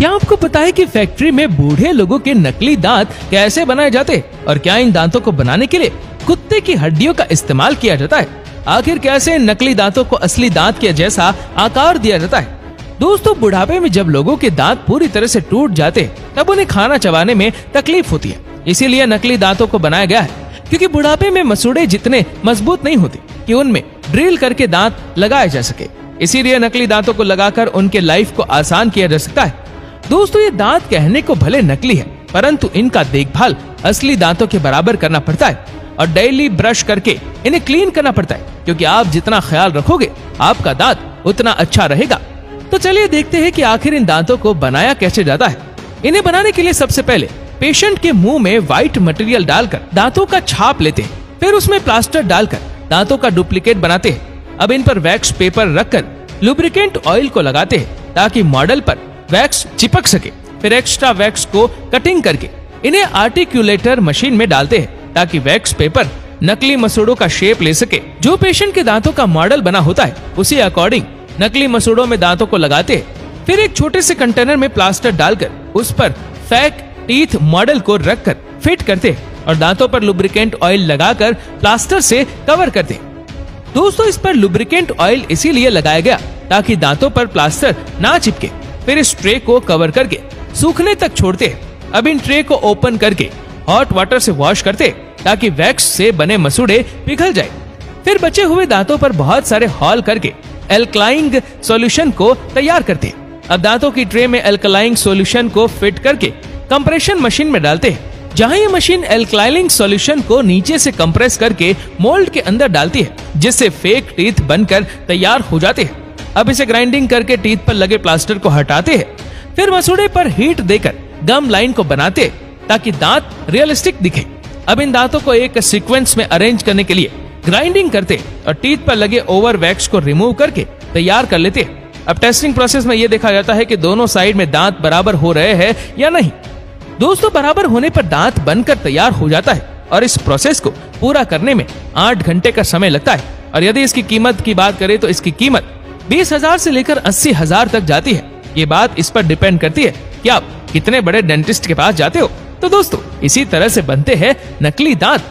क्या आपको पता है कि फैक्ट्री में बूढ़े लोगों के नकली दांत कैसे बनाए जाते हैं और क्या इन दांतों को बनाने के लिए कुत्ते की हड्डियों का इस्तेमाल किया जाता है? आखिर कैसे इन नकली दांतों को असली दांत के जैसा आकार दिया जाता है? दोस्तों, बुढ़ापे में जब लोगों के दांत पूरी तरह से टूट जाते हैं तब उन्हें खाना चबाने में तकलीफ होती है। इसीलिए नकली दांतों को बनाया गया है, क्योंकि बुढ़ापे में मसूड़े जितने मजबूत नहीं होते कि उनमें ड्रिल करके दांत लगाए जा सके। इसीलिए नकली दांतों को लगाकर उनके लाइफ को आसान किया जा सकता है। दोस्तों, ये दांत कहने को भले नकली है, परंतु इनका देखभाल असली दांतों के बराबर करना पड़ता है और डेली ब्रश करके इन्हें क्लीन करना पड़ता है, क्योंकि आप जितना ख्याल रखोगे आपका दांत उतना अच्छा रहेगा। तो चलिए देखते हैं कि आखिर इन दांतों को बनाया कैसे जाता है। इन्हें बनाने के लिए सबसे पहले पेशेंट के मुंह में व्हाइट मटेरियल डालकर दांतों का छाप लेते हैं, फिर उसमें प्लास्टर डालकर दांतों का डुप्लीकेट बनाते हैं। अब इन पर वैक्स पेपर रखकर लुब्रिकेंट ऑयल को लगाते हैं ताकि मॉडल पर वैक्स चिपक सके। फिर एक्स्ट्रा वैक्स को कटिंग करके इन्हें आर्टिक्यूलेटर मशीन में डालते हैं ताकि वैक्स पेपर नकली मसूड़ों का शेप ले सके। जो पेशेंट के दांतों का मॉडल बना होता है उसी अकॉर्डिंग नकली मसूड़ों में दांतों को लगाते हैं। फिर एक छोटे से कंटेनर में प्लास्टर डालकर उस पर फेक टीथ मॉडल को रखकर फिट करते हैं और दांतों पर लुब्रिकेंट ऑयल लगाकर प्लास्टर से कवर करते हैं। दोस्तों, इस पर लुब्रिकेंट ऑयल इसीलिए लगाया गया ताकि दांतों पर प्लास्टर ना चिपके। फिर इस ट्रे को कवर करके सूखने तक छोड़ते हैं। अब इन ट्रे को ओपन करके हॉट वाटर से वॉश करते हैं ताकि वैक्स से बने मसूड़े पिघल जाए। फिर बचे हुए दांतों पर बहुत सारे हॉल करके एल्कलाइंग सॉल्यूशन को तैयार करते हैं। अब दांतों की ट्रे में एल्कलाइंग सॉल्यूशन को फिट करके कंप्रेशन मशीन में डालते हैं, जहां ये मशीन एल्कलाइंग सॉल्यूशन को नीचे से कंप्रेस करके मोल्ड के अंदर डालती है, जिससे फेक टीथ बनकर तैयार हो जाते हैं। अब इसे ग्राइंडिंग करके टीथ पर लगे प्लास्टर को हटाते हैं। फिर मसूड़े पर हीट देकर गम लाइन को बनाते हैं ताकि दांत रियलिस्टिक दिखे। अब इन दांतों को एक सीक्वेंस में अरेंज करने के लिए ग्राइंडिंग करते और टीथ पर लगे ओवर वैक्स को रिमूव करके तैयार कर लेते हैं। अब टेस्टिंग प्रोसेस में ये देखा जाता है कि दोनों साइड में दांत बराबर हो रहे हैं या नहीं। दोस्तों, बराबर होने पर दांत बनकर तैयार हो जाता है और इस प्रोसेस को पूरा करने में 8 घंटे का समय लगता है। और यदि इसकी कीमत की बात करें तो इसकी कीमत 20,000 से लेकर 80,000 तक जाती है। ये बात इस पर डिपेंड करती है कि आप कितने बड़े डेंटिस्ट के पास जाते हो। तो दोस्तों, इसी तरह से बनते हैं नकली दांत।